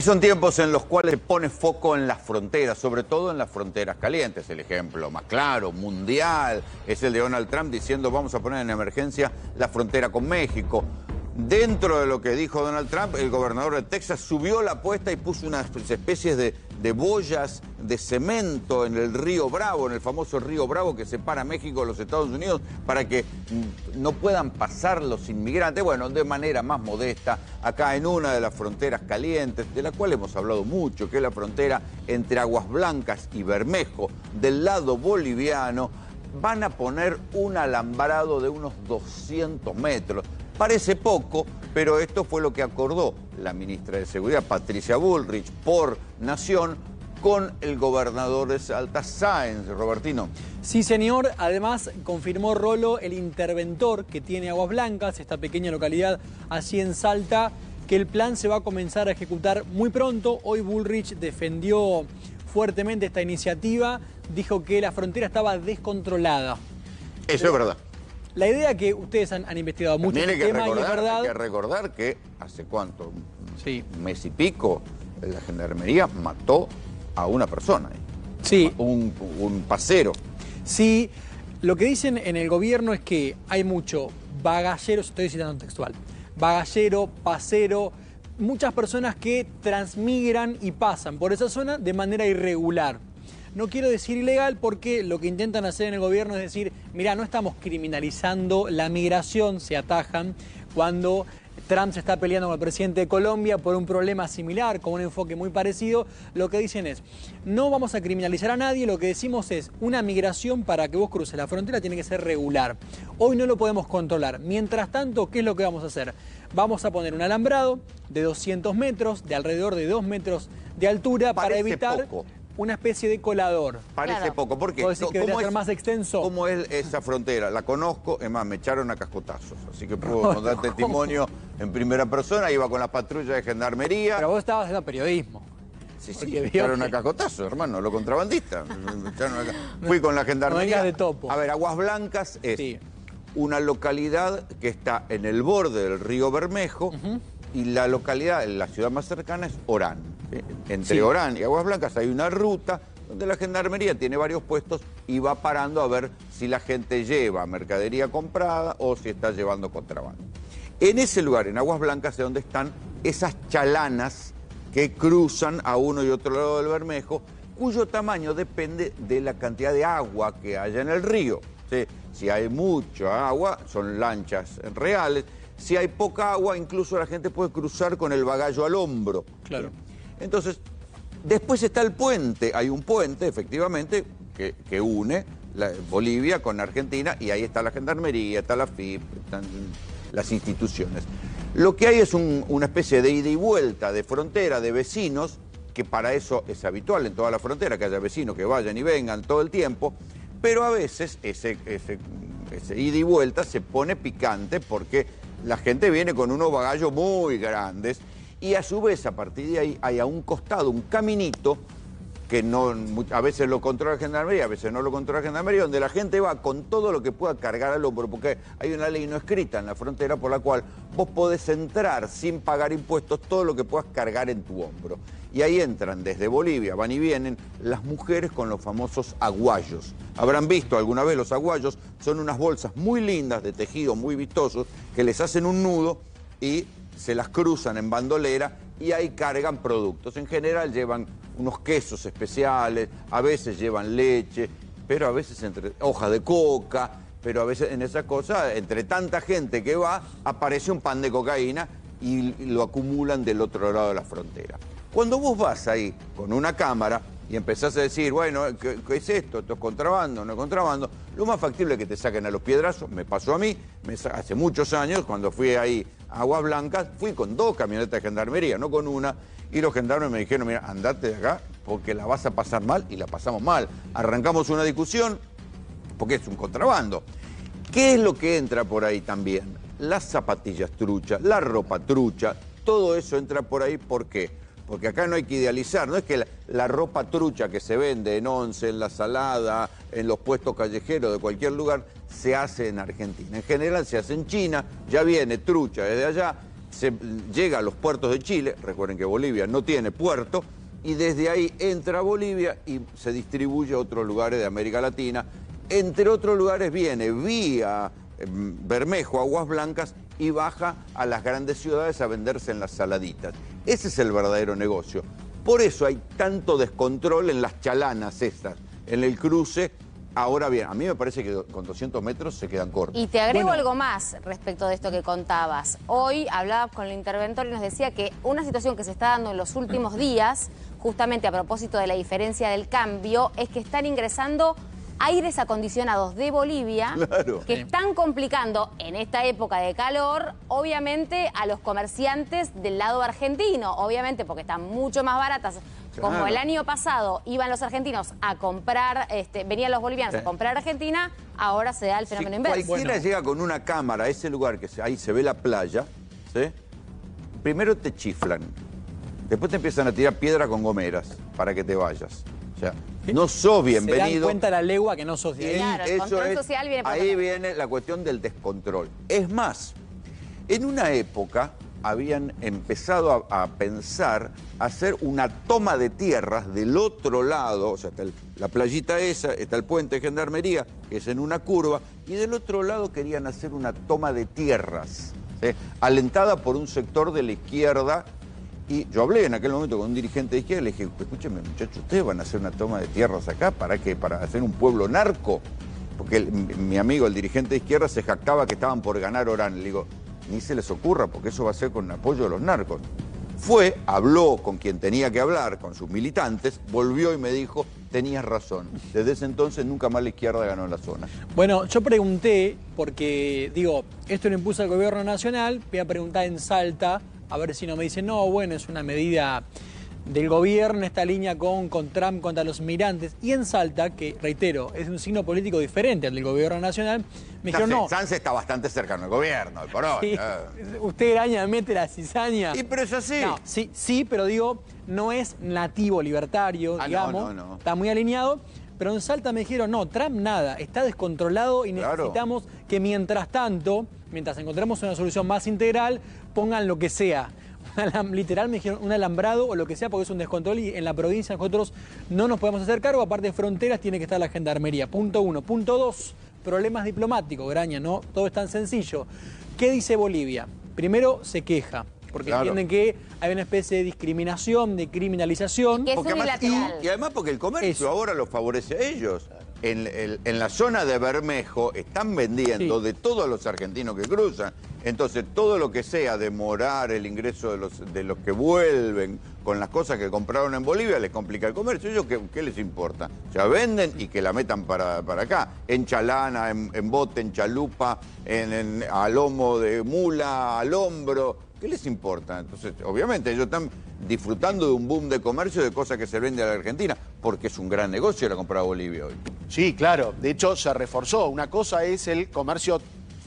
Son tiempos en los cuales se pone foco en las fronteras, sobre todo en las fronteras calientes. El ejemplo más claro, mundial, es el de Donald Trump diciendo vamos a poner en emergencia la frontera con México. Dentro de lo que dijo Donald Trump, el gobernador de Texas subió la apuesta y puso unas especies de boyas de cemento en el río Bravo, en el famoso río Bravo que separa México de los Estados Unidos, para que no puedan pasar los inmigrantes. Bueno, de manera más modesta, acá en una de las fronteras calientes, de la cual hemos hablado mucho, que es la frontera entre Aguas Blancas y Bermejo, del lado boliviano, van a poner un alambrado de unos 200 metros. Parece poco, pero esto fue lo que acordó la ministra de Seguridad, Patricia Bullrich, por Nación, con el gobernador de Salta, Sáenz. Robertino. Sí, señor. Además, confirmó Rolo, el interventor que tiene Aguas Blancas, esta pequeña localidad así en Salta, que el plan se va a comenzar a ejecutar muy pronto. Hoy Bullrich defendió fuertemente esta iniciativa, dijo que la frontera estaba descontrolada. Eso es verdad. La idea que ustedes han investigado mucho este tema y es verdad. Hay que recordar que hace cuánto, sí, un mes y pico, la gendarmería mató a una persona. Sí. Un pasero. Sí, lo que dicen en el gobierno es que hay mucho bagallero, estoy citando textual, bagallero, pasero, muchas personas que transmigran y pasan por esa zona de manera irregular. No quiero decir ilegal porque lo que intentan hacer en el gobierno es decir, mira, no estamos criminalizando la migración, se atajan cuando Trump se está peleando con el presidente de Colombia por un problema similar, con un enfoque muy parecido. Lo que dicen es, no vamos a criminalizar a nadie, lo que decimos es, una migración para que vos cruces la frontera tiene que ser regular. Hoy no lo podemos controlar. Mientras tanto, ¿qué es lo que vamos a hacer? Vamos a poner un alambrado de 200 metros, de alrededor de 2 metros de altura, para evitar una especie de colador. Parece poco, porque ¿cómo es más extenso? ¿Cómo es esa frontera? La conozco, es más, me echaron a cascotazos, así que puedo dar testimonio en primera persona. Iba con la patrulla de gendarmería. Pero vos estabas haciendo periodismo. Sí, me echaron a cascotazos, hermano, los contrabandistas. Fui con la gendarmería. No vengas de topo. A ver, Aguas Blancas es una localidad que está en el borde del río Bermejo, y la localidad, la ciudad más cercana es Orán. Entre Orán y Aguas Blancas hay una ruta donde la gendarmería tiene varios puestos y va parando a ver si la gente lleva mercadería comprada o si está llevando contrabando. En ese lugar, en Aguas Blancas, es donde están esas chalanas que cruzan a uno y otro lado del Bermejo, cuyo tamaño depende de la cantidad de agua que haya en el río. ¿Sí? Si hay mucha agua, son lanchas reales. Si hay poca agua, incluso la gente puede cruzar con el bagallo al hombro. Claro. Entonces, después está el puente. Hay un puente, efectivamente, que une Bolivia con Argentina, y ahí está la gendarmería, está la FIP, están las instituciones. Lo que hay es una especie de ida y vuelta de frontera de vecinos, que para eso es habitual en toda la frontera, que haya vecinos que vayan y vengan todo el tiempo, pero a veces ese ida y vuelta se pone picante porque la gente viene con unos bagallos muy grandes, y a su vez, a partir de ahí, hay a un costado un caminito que a veces lo controla la gendarmería, a veces no lo controla la gendarmería, donde la gente va con todo lo que pueda cargar al hombro, porque hay una ley no escrita en la frontera por la cual vos podés entrar sin pagar impuestos todo lo que puedas cargar en tu hombro. Y ahí entran desde Bolivia, van y vienen las mujeres con los famosos aguayos. Habrán visto alguna vez los aguayos, son unas bolsas muy lindas de tejido, muy vistosos, que les hacen un nudo y se las cruzan en bandolera y ahí cargan productos. En general llevan unos quesos especiales, a veces llevan leche, pero a veces hojas de coca, pero a veces en esa cosa, entre tanta gente que va, aparece un pan de cocaína y lo acumulan del otro lado de la frontera. Cuando vos vas ahí con una cámara y empezás a decir, bueno, ¿qué es esto? ¿Esto es contrabando? ¿No es contrabando? Lo más factible es que te saquen a los piedrazos. Me pasó a mí, hace muchos años, cuando fui ahí a Aguas Blancas, fui con 2 camionetas de gendarmería, no con una, y los gendarmes me dijeron, mira, andate de acá porque la vas a pasar mal, y la pasamos mal. Arrancamos una discusión porque es un contrabando. ¿Qué es lo que entra por ahí también? Las zapatillas truchas, la ropa trucha, todo eso entra por ahí. ¿Por qué? Porque acá no hay que idealizar, no es que la ropa trucha que se vende en Once, en La Salada, en los puestos callejeros de cualquier lugar, se hace en Argentina. En general se hace en China, ya viene trucha desde allá, se llega a los puertos de Chile, recuerden que Bolivia no tiene puerto, y desde ahí entra a Bolivia y se distribuye a otros lugares de América Latina. Entre otros lugares viene vía Bermejo, Aguas Blancas, y baja a las grandes ciudades a venderse en las saladitas. Ese es el verdadero negocio. Por eso hay tanto descontrol en las chalanas estas, en el cruce. Ahora bien, a mí me parece que con 200 metros se quedan cortos. Y te agrego algo más respecto de esto que contabas. Hoy hablaba con el interventor y nos decía que una situación que se está dando en los últimos días, justamente a propósito de la diferencia del cambio, es que están ingresando aires acondicionados de Bolivia, claro, que están complicando en esta época de calor, obviamente, a los comerciantes del lado argentino, obviamente porque están mucho más baratas. Claro. Como el año pasado iban los argentinos a comprar, venían los bolivianos a comprar Argentina, ahora se da el fenómeno inverso. Cualquiera llega con una cámara a ese lugar que ahí se ve la playa, ¿sí? Primero te chiflan, después te empiezan a tirar piedra con gomeras para que te vayas. O sea, no sos bienvenido. Se dan cuenta a la legua que no sos de ahí. Claro, el control social viene por ahí viene la cuestión del descontrol. Es más, en una época habían empezado a pensar hacer una toma de tierras del otro lado, o sea, está la playita esa, está el puente de Gendarmería, que es en una curva, y del otro lado querían hacer una toma de tierras, ¿sí? Alentada por un sector de la izquierda. Y yo hablé en aquel momento con un dirigente de izquierda y le dije, escúcheme muchachos, ¿ustedes van a hacer una toma de tierras acá? ¿Para qué? ¿Para hacer un pueblo narco? Porque mi amigo, el dirigente de izquierda, se jactaba que estaban por ganar Orán. Le digo, ni se les ocurra, porque eso va a ser con apoyo de los narcos. Fue, habló con quien tenía que hablar, con sus militantes, volvió y me dijo, tenías razón. Desde ese entonces nunca más la izquierda ganó en la zona. Bueno, yo pregunté, porque digo, esto lo impuso el gobierno nacional, voy a preguntar en Salta, a ver si no me dicen, no, bueno, es una medida del gobierno, esta línea con Trump contra los migrantes. Y en Salta, que reitero, es un signo político diferente al del gobierno nacional, me dijeron no. Sanz está bastante cercano al gobierno, por hoy. Sí, usted araña, mete la cizaña. Y pero es así. No, sí, pero digo, no es nativo libertario, digamos, no. Está muy alineado. Pero en Salta me dijeron, no, Trump nada, está descontrolado y necesitamos que mientras tanto, mientras encontremos una solución más integral, pongan lo que sea. Literal me dijeron un alambrado o lo que sea porque es un descontrol y en la provincia nosotros no nos podemos hacer cargo, aparte de fronteras tiene que estar la gendarmería. Punto 1. Punto 2, problemas diplomáticos, Graña, no todo es tan sencillo. ¿Qué dice Bolivia? Primero se queja, porque entienden que hay una especie de discriminación, de criminalización. Que es porque unilateral. Y además porque el comercio ahora los favorece a ellos. En la zona de Bermejo están vendiendo de todos los argentinos que cruzan. Entonces todo lo que sea demorar el ingreso de los que vuelven con las cosas que compraron en Bolivia les complica el comercio. ¿Ellos qué les importa? Ya venden y que la metan para acá. En chalana, en bote, en chalupa, a lomo de mula, al hombro. ¿Qué les importa? Entonces, obviamente, ellos están disfrutando de un boom de comercio de cosas que se venden a la Argentina, porque es un gran negocio ir a comprar a Bolivia hoy. Sí, claro. De hecho, se reforzó. Una cosa es el comercio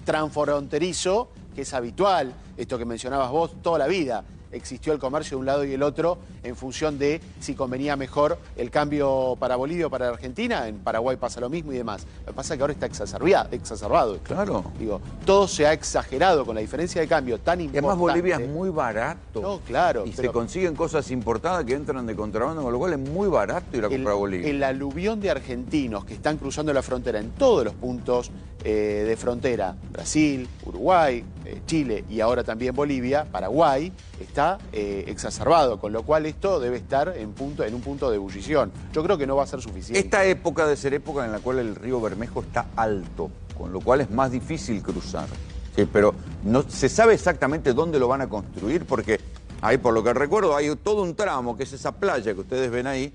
transfronterizo, que es habitual, esto que mencionabas vos, toda la vida. Existió el comercio de un lado y el otro en función de si convenía mejor el cambio para Bolivia o para Argentina. En Paraguay pasa lo mismo y demás. Lo que pasa es que ahora está exacerbado. Claro. Digo, todo se ha exagerado con la diferencia de cambio tan importante. Y además Bolivia es muy barato. No, claro. Y se consiguen cosas importadas que entran de contrabando, con lo cual es muy barato ir a comprar a Bolivia. El aluvión de argentinos que están cruzando la frontera en todos los puntos de frontera, Brasil, Uruguay, Chile y ahora también Bolivia, Paraguay, está exacerbado, con lo cual esto debe estar en un punto de ebullición. Yo creo que no va a ser suficiente. Esta época debe ser época en la cual el río Bermejo está alto, con lo cual es más difícil cruzar. Sí, pero no se sabe exactamente dónde lo van a construir, porque ahí, por lo que recuerdo, hay todo un tramo, que es esa playa que ustedes ven ahí,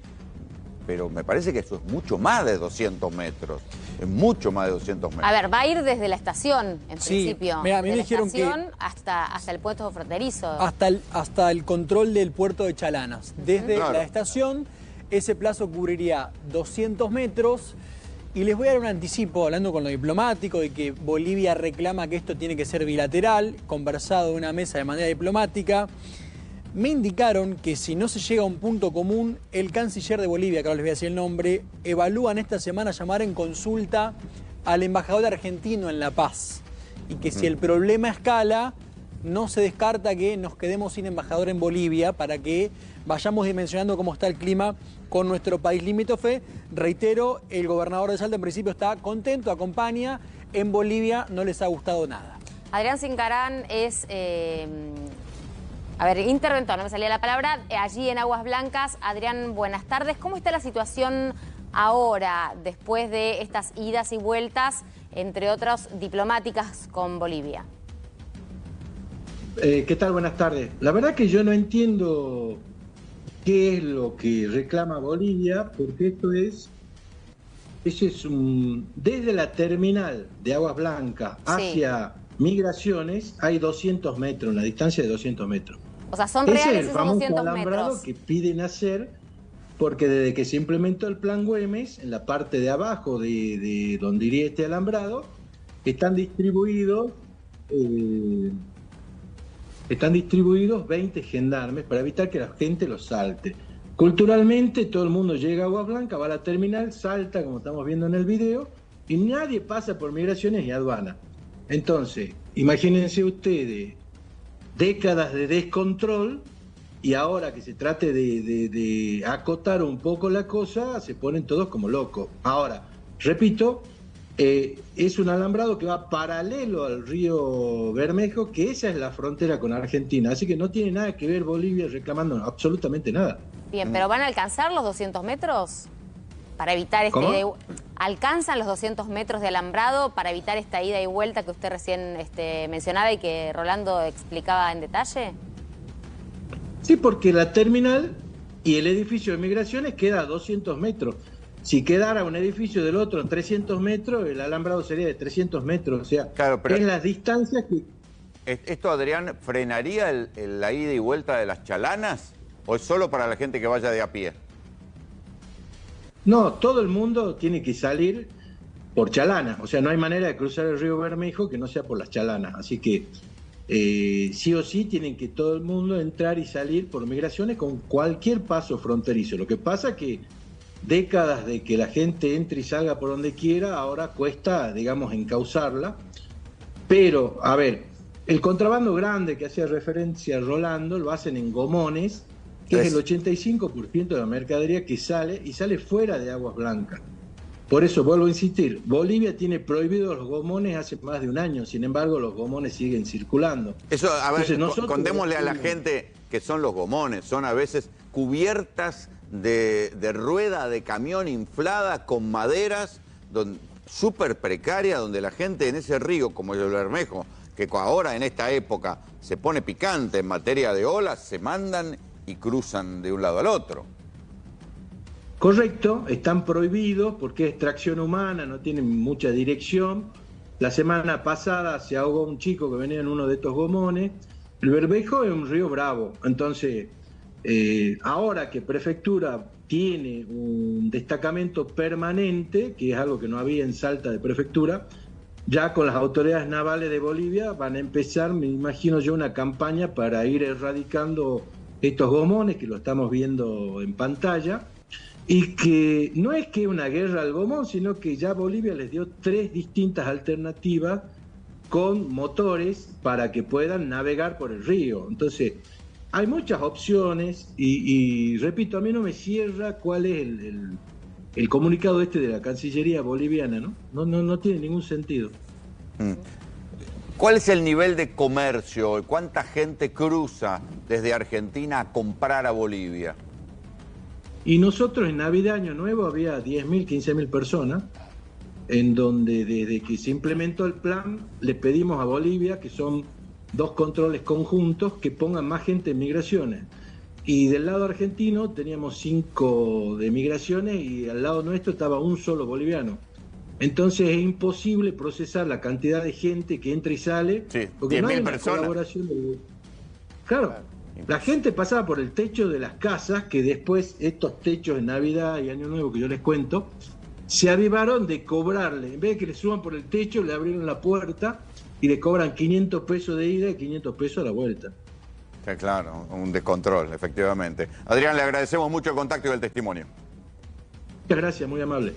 pero me parece que eso es mucho más de 200 metros. Es mucho más de 200 metros. A ver, va a ir desde la estación, en principio. Mira, a mí me dijeron que hasta el puerto fronterizo. Hasta el control del puerto de Chalanas. Desde la estación, ese plazo cubriría 200 metros. Y les voy a dar un anticipo, hablando con lo diplomático, de que Bolivia reclama que esto tiene que ser bilateral, conversado en una mesa de manera diplomática. Me indicaron que si no se llega a un punto común, el canciller de Bolivia, que ahora les voy a decir el nombre, evalúan esta semana llamar en consulta al embajador argentino en La Paz. Y que si el problema escala, no se descarta que nos quedemos sin embajador en Bolivia para que vayamos dimensionando cómo está el clima con nuestro país limítrofe. Reitero, el gobernador de Salta en principio está contento, acompaña. En Bolivia no les ha gustado nada. Adrián Cincarán es, interventor, no me salía la palabra, allí en Aguas Blancas. Adrián, buenas tardes. ¿Cómo está la situación ahora, después de estas idas y vueltas, entre otras diplomáticas con Bolivia? ¿Qué tal? Buenas tardes. La verdad que yo no entiendo qué es lo que reclama Bolivia, porque desde la terminal de Aguas Blancas hacia Migraciones hay 200 metros, una distancia de 200 metros. O sea, son Ese reales es el esos famoso 200 alambrado metros. que piden hacer, porque desde que se implementó el Plan Güemes, en la parte de abajo de donde iría este alambrado, están distribuidos 20 gendarmes para evitar que la gente los salte. Culturalmente todo el mundo llega a Aguas Blancas, va a la terminal, salta, como estamos viendo en el video, y nadie pasa por migraciones y aduana. Entonces, imagínense ustedes, décadas de descontrol, y ahora que se trate de acotar un poco la cosa, se ponen todos como locos. Ahora, repito, es un alambrado que va paralelo al río Bermejo, que esa es la frontera con Argentina, así que no tiene nada que ver Bolivia reclamando absolutamente nada. Bien, pero ¿van a alcanzar los 200 metros? Para evitar ¿Alcanzan los 200 metros de alambrado para evitar esta ida y vuelta que usted recién mencionaba y que Rolando explicaba en detalle? Sí, porque la terminal y el edificio de migraciones queda a 200 metros. Si quedara un edificio del otro a 300 metros, el alambrado sería de 300 metros. O sea, claro, pero es las distancias que... ¿Esto, Adrián, frenaría la ida y vuelta de las chalanas? ¿O es solo para la gente que vaya de a pie? No, todo el mundo tiene que salir por chalanas. O sea, no hay manera de cruzar el río Bermejo que no sea por las chalanas. Así que sí o sí tienen que todo el mundo entrar y salir por migraciones con cualquier paso fronterizo. Lo que pasa es que décadas de que la gente entre y salga por donde quiera, ahora cuesta, digamos, encauzarla. Pero, a ver, el contrabando grande que hacía referencia Rolando lo hacen en gomones, que es el 85% de la mercadería que sale y sale fuera de Aguas Blancas. Por eso vuelvo a insistir, Bolivia tiene prohibidos los gomones hace más de un año, sin embargo los gomones siguen circulando. Eso, a ver, Entonces, contémosle a la gente que son los gomones, son a veces cubiertas de rueda de camión inflada con maderas súper precaria, donde la gente en ese río, como el Bermejo, que ahora en esta época se pone picante en materia de olas, se mandan y cruzan de un lado al otro. Correcto, están prohibidos porque es extracción humana, no tienen mucha dirección. La semana pasada se ahogó un chico que venía en uno de estos gomones. El Bermejo es un río bravo, entonces ahora que Prefectura tiene un destacamento permanente, que es algo que no había en Salta de Prefectura, ya con las autoridades navales de Bolivia van a empezar, me imagino yo, una campaña para ir erradicando estos gomones, que lo estamos viendo en pantalla, y que no es que una guerra al gomón, sino que ya Bolivia les dio 3 distintas alternativas con motores para que puedan navegar por el río. Entonces, hay muchas opciones y repito, a mí no me cierra cuál es el comunicado de la Cancillería boliviana, ¿no? No tiene ningún sentido. ¿Cuál es el nivel de comercio? ¿Cuánta gente cruza desde Argentina a comprar a Bolivia? Y nosotros en Navidad, Año Nuevo, había 10.000, 15.000 personas, en donde desde que se implementó el plan, le pedimos a Bolivia, que son 2 controles conjuntos, que pongan más gente en migraciones. Y del lado argentino teníamos 5 de migraciones y al lado nuestro estaba un solo boliviano. Entonces es imposible procesar la cantidad de gente que entra y sale, sí, porque no hay una personas. colaboración de... Claro, la gente pasaba por el techo de las casas, que después estos techos de Navidad y Año Nuevo que yo les cuento, se avivaron de cobrarle, en vez de que le suban por el techo, le abrieron la puerta y le cobran 500 pesos de ida y 500 pesos a la vuelta. Sí, claro, un descontrol, efectivamente. Adrián, le agradecemos mucho el contacto y el testimonio. Muchas gracias, muy amable.